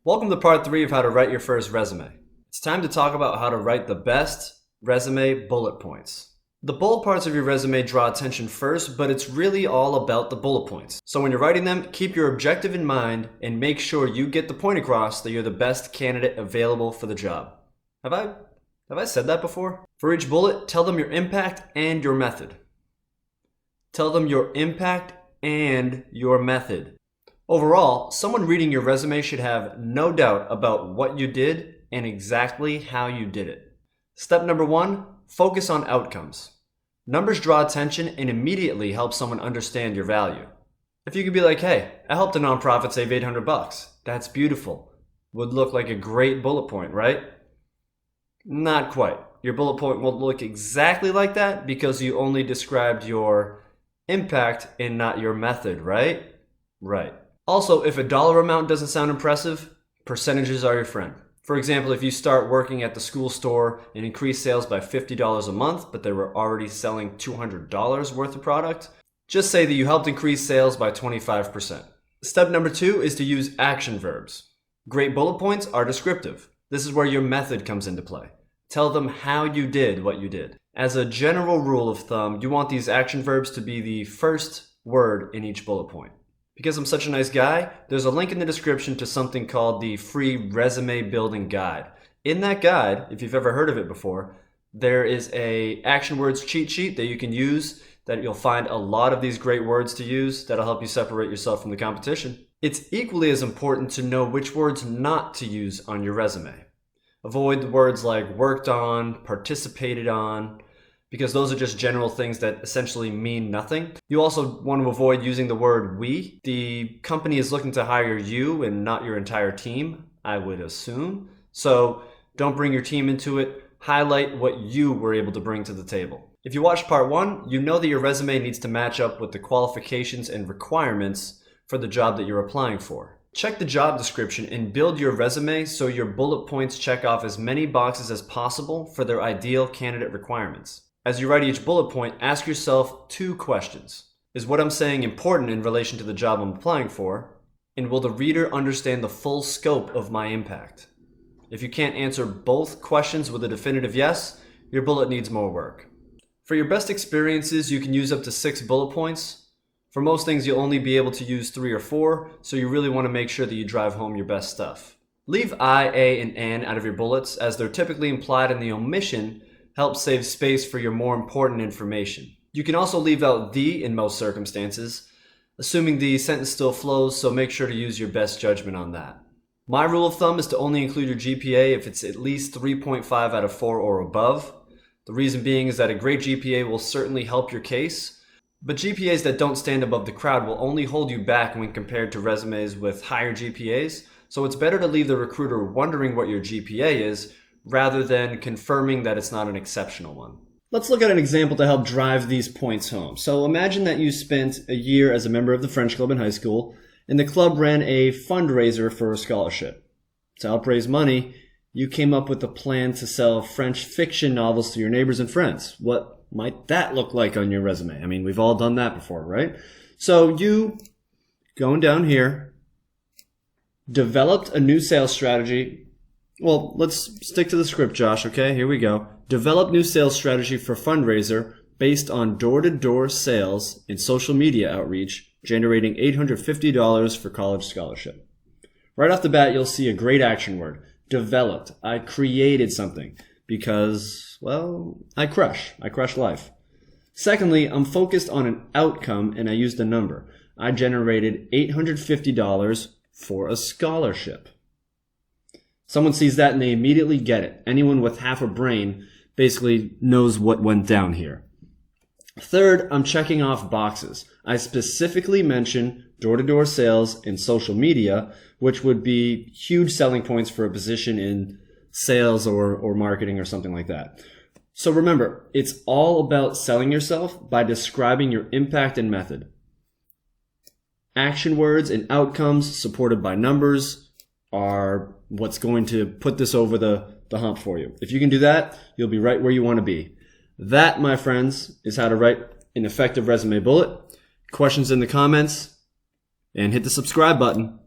Welcome to part 3 of how to write your first resume. It's time to talk about how to write the best resume bullet points. The bold parts of your resume draw attention first, but it's really all about the bullet points. So when you're writing them, keep your objective in mind and make sure you get the point across that you're the best candidate available for the job. Have I said that before? For each bullet, tell them your impact and your method. Tell them your impact and your method. Overall, someone reading your resume should have no doubt about what you did and exactly how you did it. Step number 1, focus on outcomes. Numbers draw attention and immediately help someone understand your value. If you could be like, hey, I helped a nonprofit save $800. That's beautiful. Would look like a great bullet point, right? Not quite. Your bullet point won't look exactly like that because you only described your impact and not your method, right? Right. Also, if a dollar amount doesn't sound impressive, percentages are your friend. For example, if you start working at the school store and increase sales by $50 a month, but they were already selling $200 worth of product, just say that you helped increase sales by 25%. Step number 2 is to use action verbs. Great bullet points are descriptive. This is where your method comes into play. Tell them how you did what you did. As a general rule of thumb, you want these action verbs to be the first word in each bullet point. Because I'm such a nice guy, there's a link in the description to something called the free resume building guide. In that guide, if you've ever heard of it before, there is a action words cheat sheet that you can use that you'll find a lot of these great words to use that'll help you separate yourself from the competition. It's equally as important to know which words not to use on your resume. Avoid the words like worked on, participated on, because those are just general things that essentially mean nothing. You also want to avoid using the word we. The company is looking to hire you and not your entire team, I would assume. So don't bring your team into it. Highlight what you were able to bring to the table. If you watched part 1, you know that your resume needs to match up with the qualifications and requirements for the job that you're applying for. Check the job description and build your resume so your bullet points check off as many boxes as possible for their ideal candidate requirements. As you write each bullet point, ask yourself 2 questions. Is what I'm saying important in relation to the job I'm applying for? And will the reader understand the full scope of my impact? If you can't answer both questions with a definitive yes, your bullet needs more work. For your best experiences, you can use up to 6 bullet points. For most things, you'll only be able to use 3 or 4, so you really want to make sure that you drive home your best stuff. Leave I, A, and N out of your bullets, as they're typically implied in the omission helps save space for your more important information. You can also leave out the in most circumstances, assuming the sentence still flows, so make sure to use your best judgment on that. My rule of thumb is to only include your GPA if it's at least 3.5 out of 4 or above. The reason being is that a great GPA will certainly help your case, but GPAs that don't stand above the crowd will only hold you back when compared to resumes with higher GPAs, so it's better to leave the recruiter wondering what your GPA is rather than confirming that it's not an exceptional one. Let's look at an example to help drive these points home. So imagine that you spent a year as a member of the French club in high school, and the club ran a fundraiser for a scholarship. To help raise money, you came up with a plan to sell French fiction novels to your neighbors and friends. What might that look like on your resume? I mean, we've all done that before, right? So you, going down here, developed a new sales strategy. Well, let's stick to the script, Josh, okay? Here we go. Develop new sales strategy for fundraiser based on door-to-door sales and social media outreach, generating $850 for college scholarship. Right off the bat, you'll see a great action word. Developed. I created something because, well, I crush life. Secondly, I'm focused on an outcome and I used a number. I generated $850 for a scholarship. Someone sees that and they immediately get it. Anyone with half a brain basically knows what went down here. Third, I'm checking off boxes. I specifically mention door-to-door sales and social media, which would be huge selling points for a position in sales or marketing or something like that. So remember, it's all about selling yourself by describing your impact and method. Action words and outcomes supported by numbers are what's going to put this over the hump for you. If you can do that, you'll be right where you want to be. That, my friends, is how to write an effective resume bullet. Questions in the comments, and hit the subscribe button.